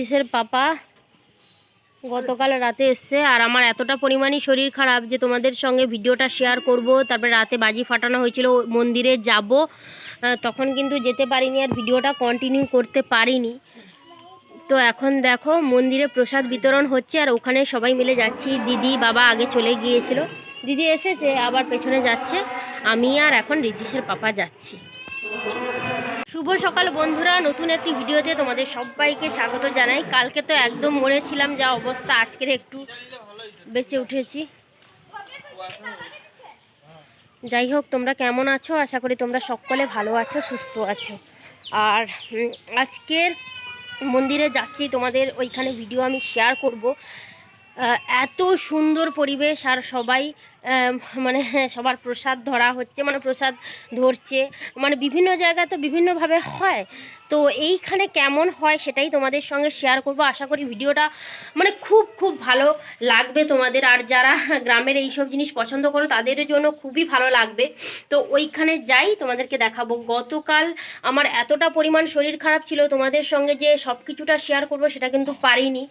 রিদ্ধিশের পাপা গতকাল রাতে এসছে, আর আমার এতটা পরিমাণই শরীর খারাপ যে তোমাদের সঙ্গে ভিডিওটা শেয়ার করব। তারপরে রাতে বাজি ফাটানো হয়েছিল, মন্দিরে যাব, তখন কিন্তু যেতে পারিনি আর ভিডিওটা কন্টিনিউ করতে পারিনি। তো এখন দেখো মন্দিরে প্রসাদ বিতরণ হচ্ছে আর ওখানে সবাই মিলে যাচ্ছি। দিদি বাবা আগে চলে গিয়েছিল, দিদি এসেছে আবার পেছনে যাচ্ছে, আমি আর এখন রিদ্ধিশের পাপা যাচ্ছি। শুভ সকাল বন্ধুরা, নতুন একটি ভিডিওতে তোমাদের সবাইকে স্বাগত জানাই। কালকে তো একদম মরেছিলাম যা অবস্থা, আজকের একটু বেঁচে উঠেছি। যাই হোক, তোমরা কেমন আছো? আশা করি তোমরা সকলে ভালো আছো, সুস্থ আছো। আর আজকের মন্দিরে যাচ্ছি, তোমাদের ওইখানে ভিডিও আমি শেয়ার করব। এত সুন্দর পরিবেশ আর সবাই মানে সবার প্রসাদ ধরা হচ্ছে, মানে প্রসাদ ধরছে, মানে বিভিন্ন জায়গায় তো বিভিন্নভাবে হয়। তো এইখানে কেমন হয় সেটাই তোমাদের সঙ্গে শেয়ার করব। আশা করি ভিডিওটা মানে খুব ভালো লাগবে তোমাদের, আর যারা গ্রামের এইসব জিনিস পছন্দ করো তাদের জন্য খুবই ভালো লাগবে। তো ওইখানে যাই, তোমাদেরকে দেখাবো। গতকাল আমার এতটা পরিমাণ শরীর খারাপ ছিল, তোমাদের সঙ্গে যে সব কিছুটা শেয়ার করব সেটা কিন্তু পারিনি,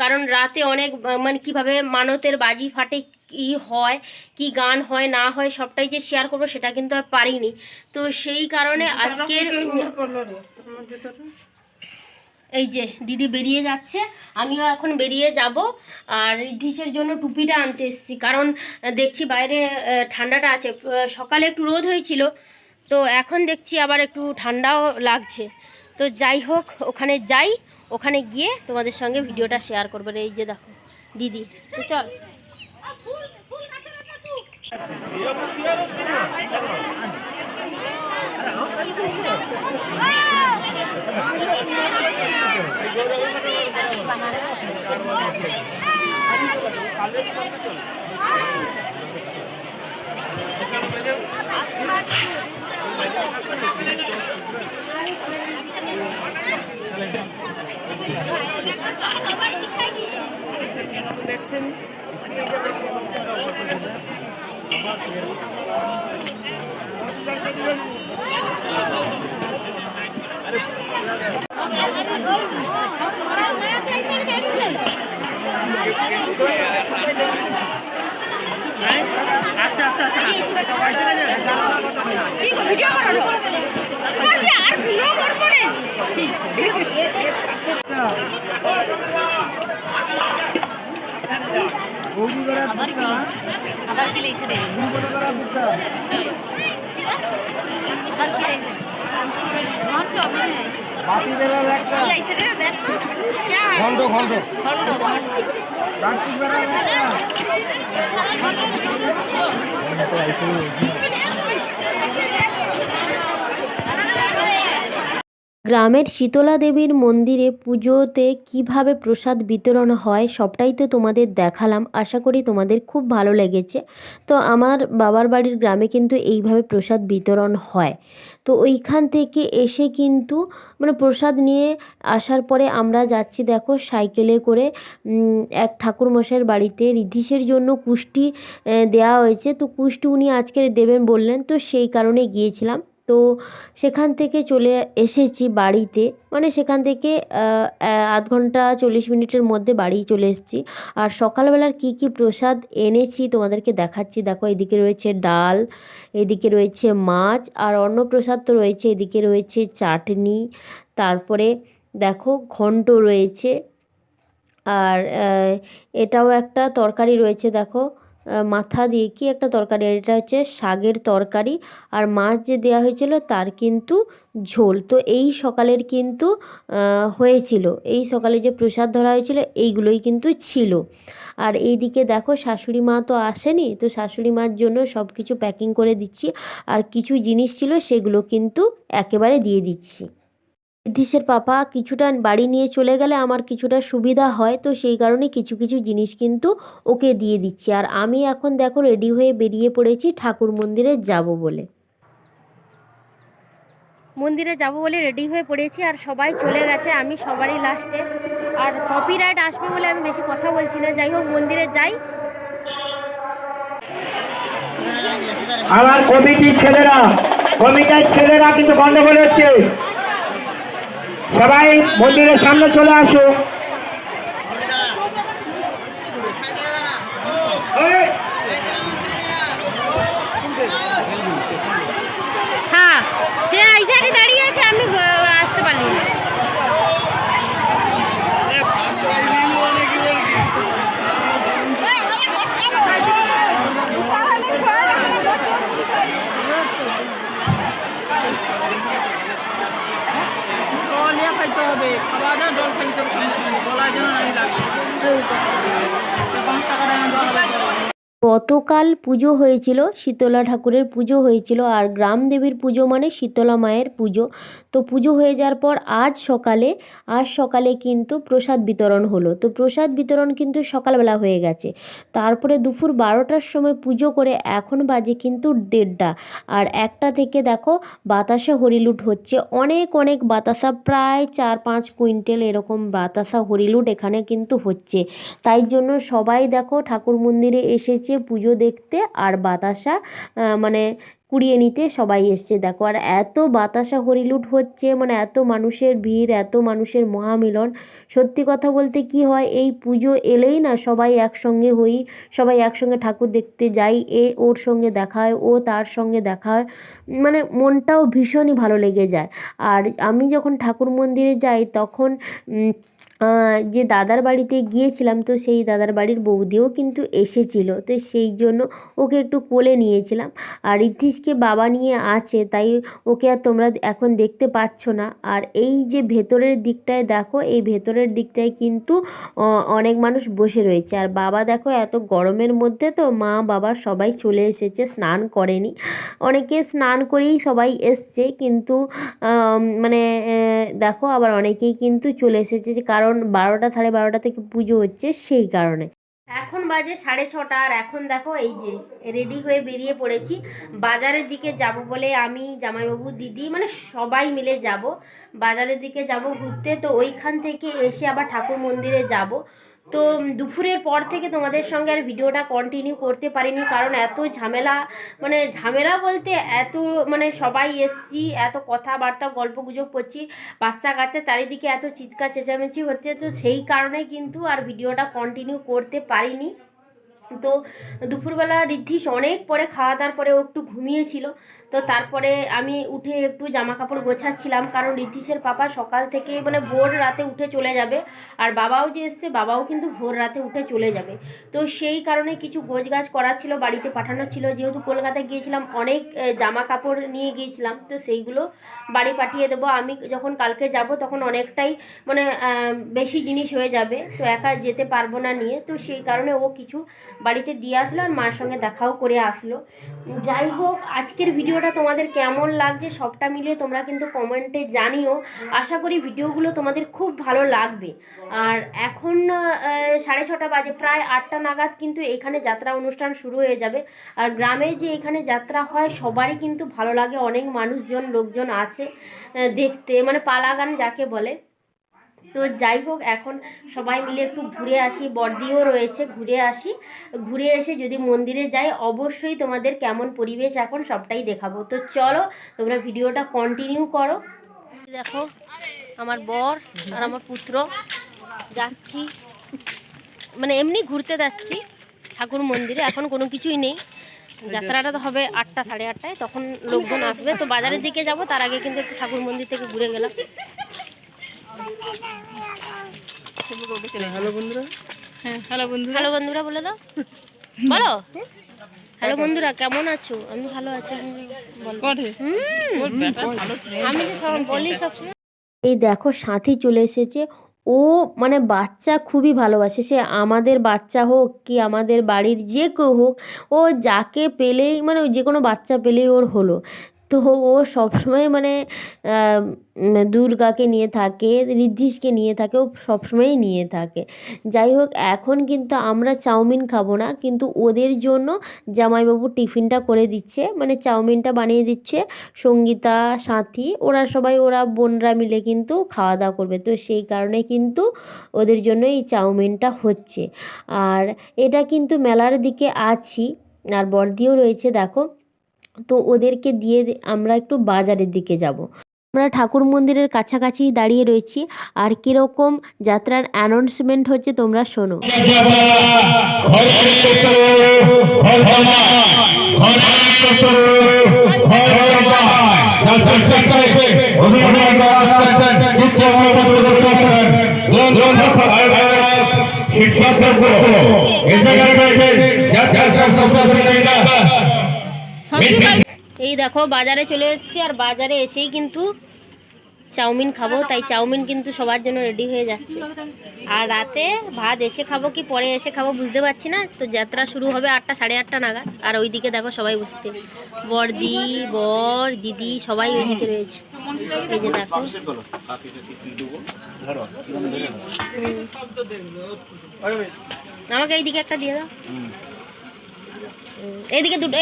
কারণ রাতে অনেক মানে কীভাবে মানতের বাজি ফাটে, কি হয়, কি গান হয় না হয়, সবটাই যে শেয়ার করবো সেটা কিন্তু আর পারিনি। তো সেই কারণে আজকের এই যে দিদি বেরিয়ে যাচ্ছে, আমিও এখন বেরিয়ে যাব। আর রিদ্ধিশের জন্য টুপিটা আনতে এসেছি, কারণ দেখছি বাইরে ঠান্ডাটা আছে। সকালে একটু রোদ হয়েছিল, তো এখন দেখছি আবার একটু ঠান্ডাও লাগছে। তো যাই হোক, ওখানে যাই, ওখানে গিয়ে তোমাদের সঙ্গে ভিডিওটা শেয়ার করবো। এই যে দেখো দিদি, তো চল। গ্রামের শীতলা দেবীর মন্দিরে পুজোতে কিভাবে প্রসাদ বিতরণ হয় সবটাই তো তোমাদের দেখালাম। আশা করি তোমাদের খুব ভালো লেগেছে। তো আমার বাবার বাড়ির গ্রামে কিন্তু এইভাবে প্রসাদ বিতরণ হয়। তো ওইখান থেকে এসে কিন্তু মানে প্রসাদ নিয়ে আসার পরে আমরা যাচ্ছি দেখো সাইকেলে করে এক ঠাকুরমশাইয়ের বাড়িতে। রিদ্ধিশের জন্য কুষ্টি দেওয়া হয়েছে, তো কুষ্টি উনি আজকে দেবেন বললেন, তো সেই কারণে গিয়েছিলাম। তো সেখান থেকে চলে এসেছি বাড়িতে, মানে সেখান থেকে আধ ঘন্টা 40 মিনিটের মধ্যে বাড়ি চলে এসেছি। আর সকালবেলার কি প্রসাদ এনেছি তোমাদেরকে দেখাচ্ছি। দেখো এদিকে রয়েছে ডাল, এদিকে রয়েছে মাছ, আর অন্য প্রসাদ তো রয়েছে, এদিকে রয়েছে চাটনি, তারপরে দেখো ঘন্ট রয়েছে, আর এটাও একটা তরকারি রয়েছে। দেখো মাথা দিয়ে কি একটা তরকারি, এটা হচ্ছে শাকের তরকারি, আর মাছ যে দেওয়া হয়েছিল তার কিন্তু ঝোল। তো এই সকালের কিন্তু হয়েছিল, এই সকালে যে প্রসাদ ধরা হয়েছিল এইগুলোই কিন্তু ছিল। আর এইদিকে দেখো শাশুড়ি মা তো আসেনি, তো শাশুড়ি মার জন্য সব কিছু প্যাকিং করে দিচ্ছি, আর কিছু জিনিস ছিল সেগুলো কিন্তু একেবারে দিয়ে দিচ্ছি। রিদ্ধিশের পাপা কিছুটা বাড়ি নিয়ে চলে গেলে আমার কিছুটা সুবিধা হয়, তো সেই কারণে কিছু জিনিস কিন্তু ওকে দিয়ে দিচ্ছি। আর আমি এখন দেখো রেডি হয়ে বেরিয়ে পড়েছি ঠাকুর মন্দিরে যাব বলে। মন্দিরে যাব বলে রেডি হয়ে পড়েছি, আর সবাই চলে গেছে, আমি সবারই লাস্টে। আর কপিরাইট আসবে বলে আমি বেশি কথা বলছি না। যাই হোক, মন্দিরে যাই। আমার কমিটির ছেলেরা কিন্তু গন্ডগোল হচ্ছে। সবাই মন্দিরের সামনে চলে আসো। হ্যাঁ, সে আইসারি দাঁড়িয়ে আছে, আমি আসতে পারলি না। খাইতে হবে, খাওয়া দাওয়া জল খাইতে হবে, গলায় যেন নাই লাগে। 5 টাকা জল হবে। গতকাল পুজো হয়েছিল, শীতলা ঠাকুরের পুজো হয়েছিল, আর গ্রাম দেবীর পুজো মানে শীতলা মায়ের পুজো। তো পুজো হয়ে যাওয়ার পর আজ সকালে কিন্তু প্রসাদ বিতরণ হলো। তো প্রসাদ বিতরণ কিন্তু সকালবেলা হয়ে গেছে। তারপরে দুপুর 12টার সময় পুজো করে এখন বাজে কিন্তু 1:30, আর 1টা থেকে দেখো বাতাসা হরিলুট হচ্ছে। অনেক অনেক বাতাসা, প্রায় 4-5 কুইন্টাল এরকম বাতাসা হরিলুট এখানে কিন্তু হচ্ছে। তাই জন্য সবাই দেখো ঠাকুর মন্দিরে এসেছে পুজো দেখতে, আর বাতাসা মানে কুড়িয়ে নিতে সবাই এসছে। দেখো, আর এত বাতাসা হরিলুট হচ্ছে, মানে এত মানুষের ভিড়, এত মানুষের মহামিলন। সত্যি কথা বলতে কি হয়, এই পুজো এলেই না সবাই একসঙ্গে হই, সবাই একসঙ্গে ঠাকুর দেখতে যাই, ওর সঙ্গে দেখা হয়, ও তার সঙ্গে দেখা হয়, মানে মনটাও ভীষণই ভালো লেগে যায়। আর আমি যখন ঠাকুর মন্দিরে যাই তখন যে দাদার বাড়িতে গিয়েছিলাম, তো সেই দাদার বাড়ির বৌদিও কিন্তু এসেছিলো, তো সেই জন্য ওকে একটু কোলে নিয়েছিলাম। আর ঋদ্ধিষকে বাবা নিয়ে আছে, তাই ওকে আর তোমরা এখন দেখতে পাচ্ছ না। আর এই যে ভেতরের দিকটায় দেখো, এই ভেতরের দিকটায় কিন্তু অনেক মানুষ বসে রয়েছে। আর বাবা দেখো এত গরমের মধ্যে তো মা বাবা সবাই চলে এসেছে, স্নান করেনি, অনেকে স্নান করেই সবাই এসছে, কিন্তু মানে দেখো আবার অনেকেই কিন্তু চলে এসেছে, কারণ 12টা 12:30 থেকে পুজো হচ্ছে সেই কারণে। এখন বাজে 6:30, আর এখন দেখো এই যে রেডি হয়ে বেরিয়ে পড়েছি বাজারের দিকে যাব বলে। আমি, জামাইবাবু, দিদি, মানে সবাই মিলে যাব বাজারের দিকে, যাব ঘুরতে। তো ওইখান থেকে এসে আবার ঠাকুর মন্দিরে যাব। তো দুপুরের পর থেকে তোমাদের সঙ্গে আর ভিডিওটা কন্টিনিউ করতে পারিনি, কারণ এত ঝামেলা, মানে ঝামেলা বলতে এত, মানে সবাই এসছি, এত কথাবার্তা গল্প গুজব করছি, বাচ্চা কাচ্চা চারিদিকে এত চিৎকার চেঁচামেচি হচ্ছে, তো সেই কারণে কিন্তু আর ভিডিওটা কন্টিনিউ করতে পারিনি। তো দুপুরবেলা ঋদ্ধিষ অনেক পরে খাওয়া দাওয়ার পরে ও একটু ঘুমিয়েছিল। তো তারপরে আমি উঠে একটু জামা কাপড় গোছাচ্ছিলাম, কারণ ঋদ্ধিষের পাপা সকাল থেকে মানে ভোর রাতে উঠে চলে যাবে, আর বাবাও যে এসছে বাবাও কিন্তু ভোর রাতে উঠে চলে যাবে। তো সেই কারণে কিছু গোছগাছ করার ছিল, বাড়িতে পাঠানোর ছিল, যেহেতু কলকাতায় গিয়েছিলাম, অনেক জামা কাপড় নিয়ে গিয়েছিলাম, তো সেইগুলো বাড়ি পাঠিয়ে দেবো। আমি যখন কালকে যাব তখন অনেকটাই মানে বেশি জিনিস হয়ে যাবে, তো একা যেতে পারবো না নিয়ে, তো সেই কারণে ও কিছু বাড়িতে দিয়ে আসলো, আর মার সঙ্গে দেখাও করে আসলো। যাই হোক, আজকের ভিডিওটা তোমাদের কেমন লাগছে সবটা মিলিয়ে তোমরা কিন্তু কমেন্টে জানিও। আশা করি ভিডিওগুলো তোমাদের খুব ভালো লাগবে। আর এখন 6:30 বাজে, প্রায় 8টা নাগাদ কিন্তু এখানে যাত্রা অনুষ্ঠান শুরু হয়ে যাবে। আর গ্রামে যে এখানে যাত্রা হয় সবারই কিন্তু ভালো লাগে, অনেক লোকজন আছে দেখতে, মানে পালা গান যাকে বলে। তো যাই হোক, এখন সবাই মিলে একটু ঘুরে আসি, বড়দিও রয়েছে, ঘুরে এসে যদি মন্দিরে যাই অবশ্যই তোমাদের কেমন পরিবেশ এখন সবটাই দেখাবো। তো চলো তোমরা ভিডিওটা কন্টিনিউ করো। দেখো আমার বর আর আমার পুত্র যাচ্ছি, মানে এমনি ঘুরতে যাচ্ছি ঠাকুর মন্দিরে, এখন কোনো কিছুই নেই। যাত্রাটা তো হবে 8টা 8:30টায়, তখন লোকজন আসবে। তো বাজারের দিকে যাব, তার আগে কিন্তু একটু ঠাকুর মন্দির থেকে ঘুরে গেলাম। হ্যালো বন্ধুরা, হ্যালো বন্ধুরা, হ্যালো বন্ধুরা বলে দাও, বলো হ্যালো বন্ধুরা, কেমন আছো? আমি ভালো আছি, আমি তো বলি সবসময়। এই দেখো সাথী চলে এসেছে। ও মানে বাচ্চা খুবই ভালোবাসে, সে আমাদের বাচ্চা হোক কি আমাদের বাড়ির যে কেউ হোক, ও যাকে পেলেই, মানে যে কোনো বাচ্চা পেলেই ওর হলো। তো ও সবসময় মানে দুর্গাকে নিয়ে থাকে, ঋদ্ধিষকে নিয়ে থাকে, ও সবসময়ই নিয়ে থাকে। যাই হোক, এখন কিন্তু আমরা চাউমিন খাবো না, কিন্তু ওদের জন্য জামাইবাবু টিফিনটা করে দিচ্ছে, মানে চাউমিনটা বানিয়ে দিচ্ছে। সঙ্গীতা, সাথী, ওরা বোনরা মিলে কিন্তু খাওয়া দাওয়া করবে, তো সেই কারণে কিন্তু ওদের জন্য এই চাউমিনটা হচ্ছে। আর এটা কিন্তু মেলার দিকে আছি, আর বড়দিও রয়েছে দেখো। তো ওদেরকে দিয়ে আমরা একটু বাজারের দিকে যাব। আমরা ঠাকুর মন্দিরের কাছাকাছি দাঁড়িয়ে রয়েছি আর কীরকম যাত্রার অ্যানাউন্সমেন্ট হচ্ছে তোমরা শোনো। এই দেখো বাজারে চলে এসেছি আর বাজারে এসেই কিন্তু চাউমিন খাবো, তাই চাউমিন কিন্তু সবার জন্য রেডি হয়ে যাচ্ছে। আর রাতে ভাত এসে খাবো কি পরে এসে খাবো বুঝতে পারছি না। তো যাত্রা শুরু হবে 8টা 8:30 নাগাদ। আর ওইদিকে দেখো সবাই বসছে, বড়দি বর দিদি সবাই ওইদিকে রয়েছে। এই যে দেখো আমাকে এইদিকে একটা দিয়ে দাও, এইদিকে দুটো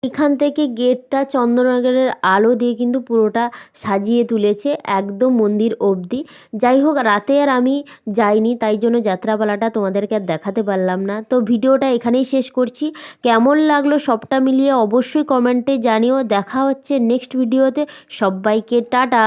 এখান থেকে গেটটা চন্দননগরের আলো দিয়ে কিন্তু পুরোটা সাজিয়ে তুলেছে একদম মন্দির অবধি। যাই হোক রাতে আর আমি যাইনি, তাই জন্য যাত্রাপালাটা তোমাদেরকে আর দেখাতে পারলাম না। তো ভিডিওটা এখানেই শেষ করছি। কেমন লাগলো সবটা মিলিয়ে অবশ্যই কমেন্টে জানিও। দেখা হচ্ছে নেক্সট ভিডিওতে। সবাইকে টাটা।